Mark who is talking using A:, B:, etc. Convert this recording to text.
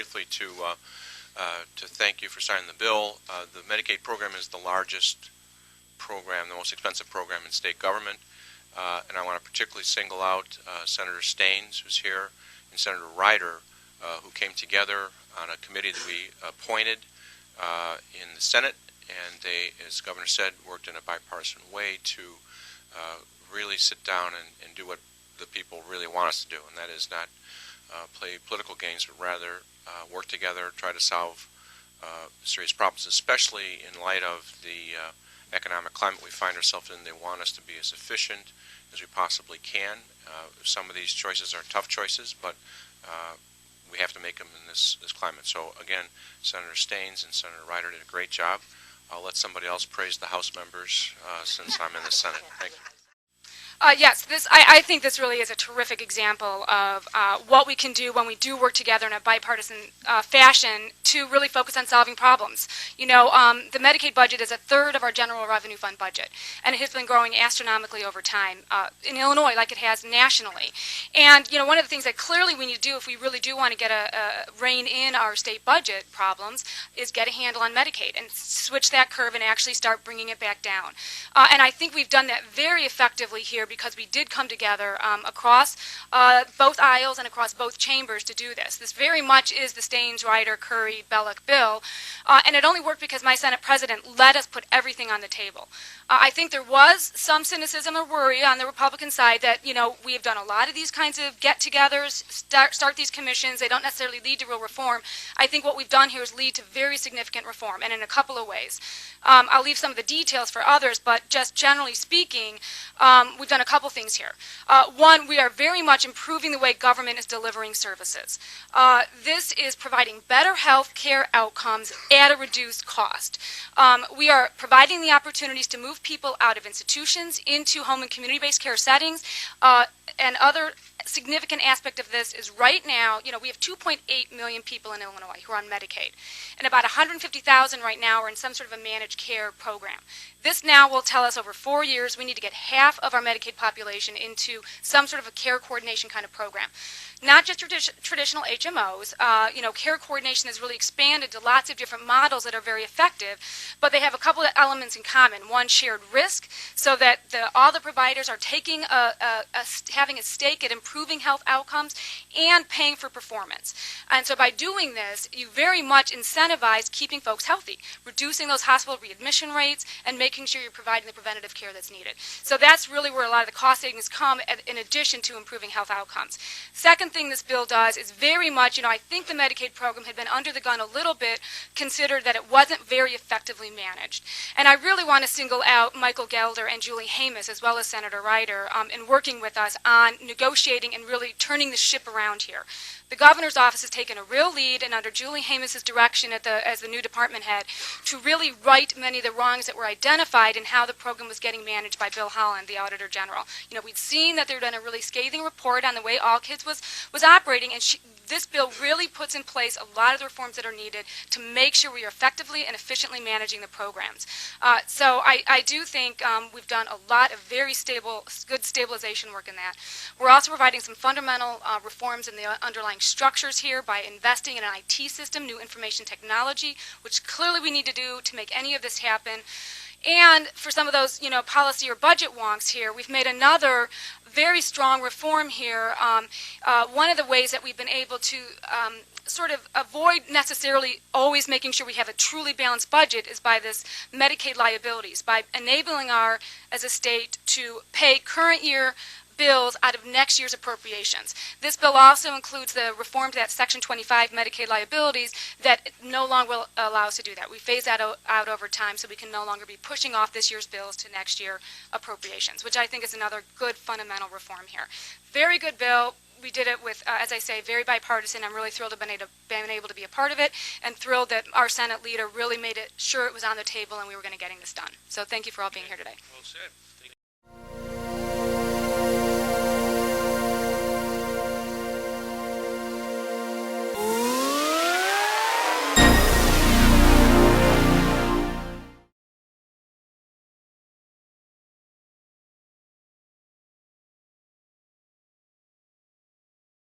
A: briefly to thank you for signing the bill. The Medicaid program is the largest program, the most expensive program in state government, and I want to particularly single out Senator Staines, who's here, and Senator Ryder, who came together on a committee that we appointed in the Senate, and they, as the Governor said, worked in a bipartisan way to really sit down and do what the people really want us to do, and that is not play political games, but rather work together, try to solve serious problems, especially in light of the economic climate we find ourselves in. They want us to be as efficient as we possibly can. Some of these choices are tough choices, but we have to make them in this climate. So again, Senator Staines and Senator Ryder did a great job. I'll let somebody else praise the House members since I'm in the Senate. Thank you.
B: Yes, I think this really is a terrific example of what we can do when we do work together in a bipartisan fashion to really focus on solving problems. You know, the Medicaid budget is a third of our general revenue fund budget, and it has been growing astronomically over time in Illinois, like it has nationally. And you know, one of the things that clearly we need to do if we really do want to get a rein in our state budget problems is get a handle on Medicaid and switch that curve and actually start bringing it back down. And I think we've done that very effectively here, because we did come together across both aisles and across both chambers to do this. This very much is the Staines, Ryder, Curry, Belloc bill, and it only worked because my Senate President let us put everything on the table. I think there was some cynicism or worry on the Republican side that, you know, we have done a lot of these kinds of get-togethers, start these commissions. They don't necessarily lead to real reform. I think what we've done here is lead to very significant reform, and in a couple of ways. I'll leave some of the details for others, but just generally speaking, we've done a couple things here. One, we are very much improving the way government is delivering services. This is providing better health care outcomes at a reduced cost. We are providing the opportunities to move people out of institutions into home and community-based care settings, and other significant aspect of this is right now, you know, we have 2.8 million people in Illinois who are on Medicaid, and about 150,000 right now are in some sort of a managed care program. This now will tell us over 4 years we need to get half of our Medicaid population into some sort of a care coordination kind of program. Not just traditional HMOs. You know, care coordination has really expanded to lots of different models that are very effective, but they have a couple of elements in common. One, shared risk, so that all the providers are taking having a stake at improving health outcomes and paying for performance. And so by doing this, you very much incentivize keeping folks healthy, reducing those hospital readmission rates, and making sure you're providing the preventative care that's needed. So that's really where a lot of the cost savings come, in addition to improving health outcomes. Second thing this bill does is very much, you know, I think the Medicaid program had been under the gun a little bit, considered that it wasn't very effectively managed. And I really want to single out Michael Gelder and Julie Hamas, as well as Senator Ryder, in working with us on negotiating and really turning the ship around here. The governor's office has taken a real lead, and under Julie Hamas's direction as the new department head, to really right many of the wrongs that were identified in how the program was getting managed by Bill Holland, the Auditor General. You know, we'd seen that there had been a really scathing report on the way All Kids was operating, and this bill really puts in place a lot of the reforms that are needed to make sure we are effectively and efficiently managing the programs. So I do think we've done a lot of very good stabilization work in that. We're also providing some fundamental reforms in the underlying structures here by investing in an IT system, new information technology, which clearly we need to do to make any of this happen. And for some of those, you know, policy or budget wonks here, we've made another very strong reform here. One of the ways that we've been able to sort of avoid necessarily always making sure we have a truly balanced budget is by this Medicaid liabilities, by enabling as a state to pay current year bills out of next year's appropriations. This bill also includes the reform to that Section 25 Medicaid liabilities that no longer will allow us to do that. We phase that out over time so we can no longer be pushing off this year's bills to next year appropriations, which I think is another good fundamental reform here. Very good bill. We did it with, as I say, very bipartisan. I'm really thrilled to have been able to be a part of it, and thrilled that our Senate leader really made it sure it was on the table and we were going to get this done. So thank you for all being here today.
A: Well said. Thank you.